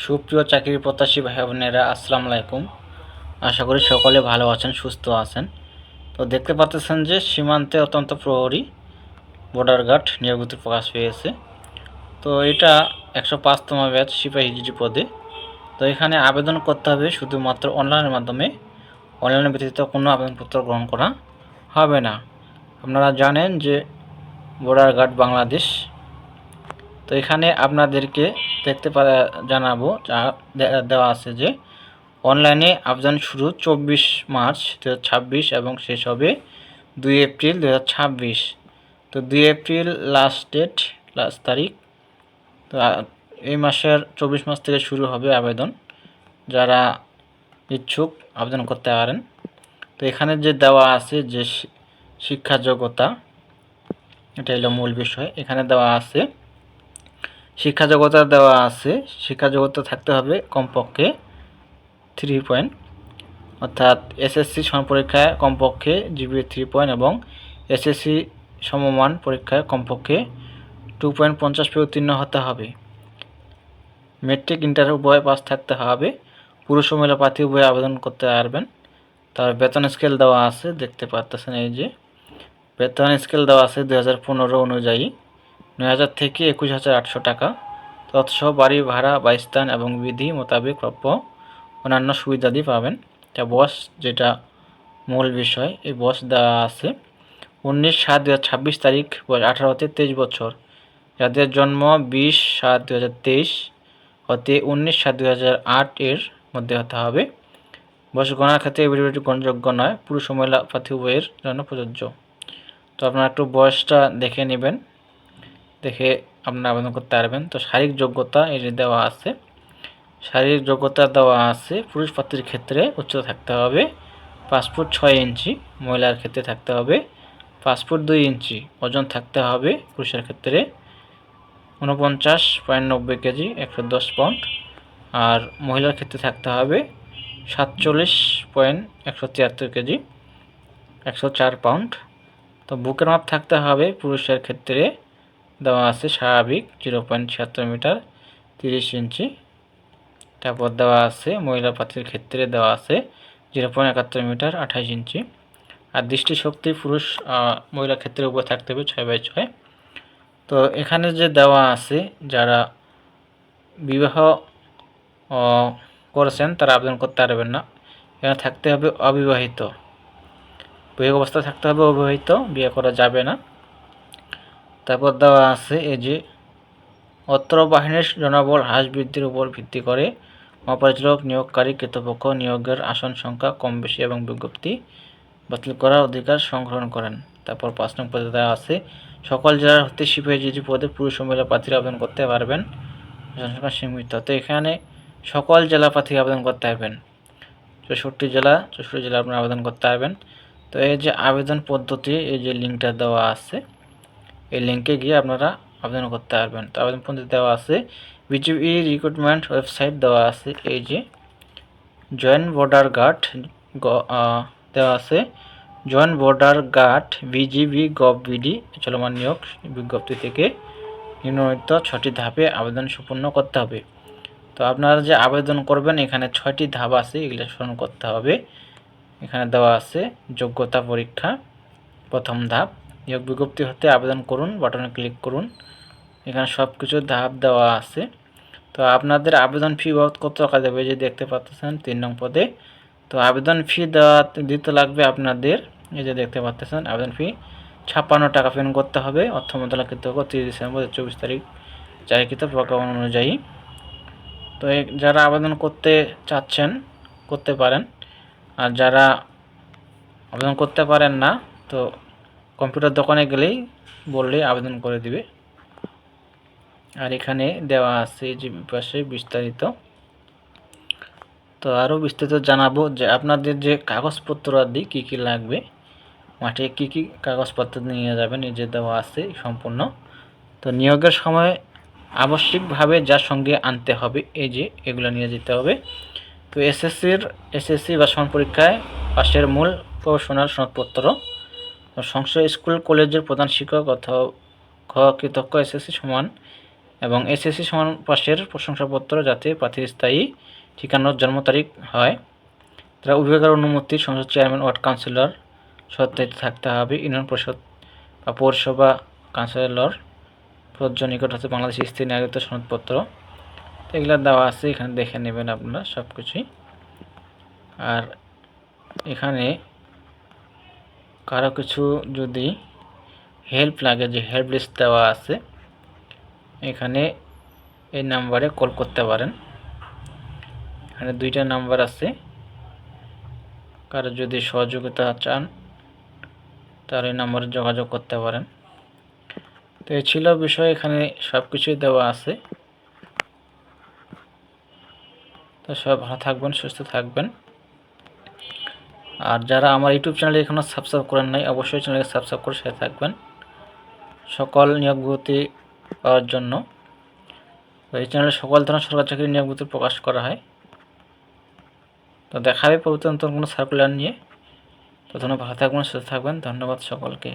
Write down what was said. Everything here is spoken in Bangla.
সুপ্রিয় চাকরি প্রত্যাশী ভাই বোনেরা, আসসালামু আলাইকুম। আশা করি সকলে ভালো আছেন, সুস্থ আছেন। তো দেখতে পাচ্ছেন যে সীমান্তে অত্যন্ত প্রহরী বর্ডার গার্ড নিয়োগ বিজ্ঞপ্তি প্রকাশ পেয়েছে। তো এটা 105তম ব্যাচ সিপাহী জিডি পদে। তো এখানে আবেদন করতে হবে শুধুমাত্র অনলাইনের মাধ্যমে। অনলাইনের ব্যতীত কোনো আবেদনপত্র গ্রহণ করা হবে না। আপনারা জানেন যে বর্ডার গার্ড বাংলাদেশ। তো এখানে আপনাদেরকে জানাবো দেওয়া আছে যে অনলাইনে আবেদন শুরু 24 মার্চ 2026 এবং শেষ হবে 2 এপ্রিল 2026। তো 2 এপ্রিল লাস্ট তারিখ। তো এই মাসের 24 মাস থেকে শুরু হবে আবেদন। যারা ইচ্ছুক আবেদন করতে পারেন। তো এখানে যে দেওয়া আছে যে শিক্ষা যোগ্যতা, এটা হলো মূল বিষয়। এখানে দেওয়া আছে শিক্ষা যোগ্যতা থাকতে হবে কমপক্ষে 3 পয়েন্ট, অর্থাৎ এসএসসি সমপরীক্ষায় কমপক্ষে জিপিএ 3 পয়েন্ট এবং এসএসসি সমমান পরীক্ষায় কমপক্ষে 2.50 পেয়ে উত্তীর্ণ হতে হবে। মেট্রিক ইন্টার উভয় পাস থাকতে হবে। পুরুষ ও মহিলা প্রার্থী উভয় আবেদন করতে পারবেন। তার বেতন স্কেল দেওয়া আছে, দেখতে পাচ্ছেন এই যে বেতন স্কেল দেওয়া আছে 2015 অনুযায়ী 9,000 থেকে 21,800 টাকা। তৎসহ বাড়ি ভাড়া বা স্থান এবং বিধি মোতাবেক প্রাপ্য অন্যান্য সুবিধাদি পাবেন। তা বয়স, যেটা মূল বিষয়, এই বয়স দেওয়া আছে 19/7/2026 তারিখ, বয়স 18 হতে 23 বছর। যাদের জন্ম 20/7/2023 হতে 19/7/2008 এর মধ্যে হতে হবে। বয়স গণনার ক্ষেত্রে এবিলিটি গ্রহণযোগ্য নয়, পুরুষ ও মহিলা প্রার্থী উভয়ের জন্য প্রযোজ্য। তো আপনারা একটু বয়সটা দেখে নেবেন, দেখে আপনারা আবেদন করতে পারবেন। তো শারীরিক যোগ্যতা এই যে দেওয়া আছে, শারীরিক যোগ্যতা দেওয়া আছে পুরুষ প্রার্থীর ক্ষেত্রে উচ্চতা থাকতে হবে 5 ফুট 6 ইঞ্চি, মহিলার ক্ষেত্রে থাকতে হবে 5 ফুট 2 ইঞ্চি, ওজন থাকতে হবে পুরুষের ক্ষেত্রে 49.90 কেজি 110 পাউন্ড, আর মহিলার ক্ষেত্রে থাকতে হবে 47.173 কেজি 104 পাউন্ড। তো বুকের মাপ থাকতে হবে পুরুষের ক্ষেত্রে দেওয়া আছে স্বাভাবিক 0.76 মিটার 30 ইঞ্চি। তারপর দেওয়া আছে মহিলা প্রার্থীর ক্ষেত্রে দেওয়া আছে 0.71 মিটার 28 ইঞ্চি। আর দৃষ্টিশক্তি পুরুষ মহিলা ক্ষেত্রে উভয় থাকতে হবে 6/6। তো এখানে যে দেওয়া আছে যারা বিবাহ করেছেন তারা আবেদন করতে পারবেন না। এখানে থাকতে হবে অবিবাহিত, বিবাহ অবস্থা থাকতে হবে অবিবাহিত, বিয়ে করা যাবে না। তারপর দেওয়া আছে এই যে অত্র বাহিনীর জনবল হ্রাস বৃদ্ধির উপর ভিত্তি করে মহাপরিচালক নিয়োগকারী কর্তৃপক্ষ নিয়োগের আসন সংখ্যা কম বেশি এবং বিজ্ঞপ্তি বাতিল করার অধিকার সংগ্রহণ করেন। তারপর 5 নং পদে দেওয়া আছে সকল জেলার হতে সিপাহী জিডি পদে পুরুষ ও মহিলা প্রার্থীরা আবেদন করতে পারবেন, জনসংখ্যা সীমিত। তো এখানে সকল জেলা প্রার্থী আবেদন করতে পারবেন, 64 জেলা আপনারা আবেদন করতে পারবেন। তো এই যে আবেদন পদ্ধতি, এই যে লিঙ্কটা দেওয়া আছে, এই লিঙ্কে গিয়ে আপনারা আবেদন করতে পারবেন। তো আবেদন পদ্ধতি দেওয়া আছে বিজিবি রিক্রুটমেন্ট ওয়েবসাইট দেওয়া আছে, এই যে জয়েন্ট বর্ডার গার্ড দেওয়া আছে জয়েন্ট বর্ডার গার্ড বিজিবি গভ.বিডি চলমান নিয়োগ বিজ্ঞপ্তি থেকে নিম্নলিখিত 6টি ধাপে আবেদন সম্পূর্ণ করতে হবে। তো আপনারা যে আবেদন করবেন এখানে 6টি ধাপ আছে, এগুলো সম্পূর্ণ করতে হবে। এখানে দেওয়া আছে যোগ্যতা পরীক্ষা, প্রথম ধাপ, নিয়োগ বিজ্ঞপ্তি হতে আবেদন করুন বাটনে ক্লিক করুন। এখানে সব কিছু ধাপ দেওয়া আছে। তো আপনাদের আবেদন ফি বাবদ কত টাকা দেবে যে দেখতে পাচ্ছেন 3 নং পদে। তো আবেদন ফি দিতে লাগবে আপনাদের, এই যে দেখতে পাচ্ছেন আবেদন ফি 56 টাকা পেমেন্ট করতে হবে। অর্থ মন্ত্রণালয় কর্তৃপক্ষ 30 ডিসেম্বর 2024 তারিখ জারিকৃত প্রজ্ঞাপন অনুযায়ী। তো যারা আবেদন করতে চাচ্ছেন করতে পারেন, আর যারা আবেদন করতে পারেন না তো কম্পিউটার দোকানে গেলেই বললেই আবেদন করে দিবে। আর এখানে দেওয়া আছে যে পাশে বিস্তারিত। তো আরও বিস্তারিত জানাবো যে আপনাদের যে কাগজপত্র আদি কী কী লাগবে, মাঠে কী কী কাগজপত্র নিয়ে যাবেন, এই যে দেওয়া আছে সম্পূর্ণ। তো নিয়োগের সময় আবশ্যিকভাবে যার সঙ্গে আনতে হবে এই যে এগুলো নিয়ে যেতে হবে। তো এসএসসি বা সমান পরীক্ষায় পাশের মূল প্রফেশনাল সনদপত্র, সংশ্লিষ্ট স্কুল কলেজের প্রধান শিক্ষক অথবা কৃতজ্ঞ এসএসসি সমান এবং এসএসসি সমান পাশের প্রশংসাপত্র যাতে প্রার্থীর স্থায়ী ঠিকানার জন্ম তারিখ হয়, তারা উদ্যোগের অনুমতি সংসদ চেয়ারম্যান, ওয়ার্ড কাউন্সিলর সত্যায়িত থাকতে হবে। ইউনিয়ন পরিষদ বা পৌরসভা কাউন্সিলর প্রযোজ্য নিকট হতে বাংলাদেশ স্থির নাগরিকত্ব সনদপত্র, এগুলো দেওয়া আছে, এখানে দেখে নেবেন আপনারা সব কিছুই। আর এখানে কারো কিছু যদি হেল্প লাগে, যে হেল্প লিস্ট দেওয়া আছে, এখানে এই নাম্বারে কল করতে পারেন। এখানে 2টা নাম্বার আছে, কারো যদি সহযোগিতা চান তাহলে এই নাম্বারে যোগাযোগ করতে পারেন। তো এই ছিল বিষয়, এখানে সব কিছুই দেওয়া আছে। তো সবাই ভালো থাকবেন, সুস্থ থাকবেন। আর যারা আমার ইউটিউব চ্যানেলে এখনও সাবস্ক্রাইব করেন নাই, অবশ্যই চ্যানেলকে সাবস্ক্রাইব করে সাথে থাকবেন সকল নিয়োগ বিজ্ঞপ্তি পাওয়ার জন্য। এই চ্যানেলে সকল ধরনের সরকারি চাকরির নিয়োগ বিজ্ঞপ্তি প্রকাশ করা হয়। তো দেখা হবে পরবর্তী নতুন কোনো সার্কুলার নিয়ে। তো ভালো থাকবেন, সুস্থ থাকবেন। ধন্যবাদ সকলকে।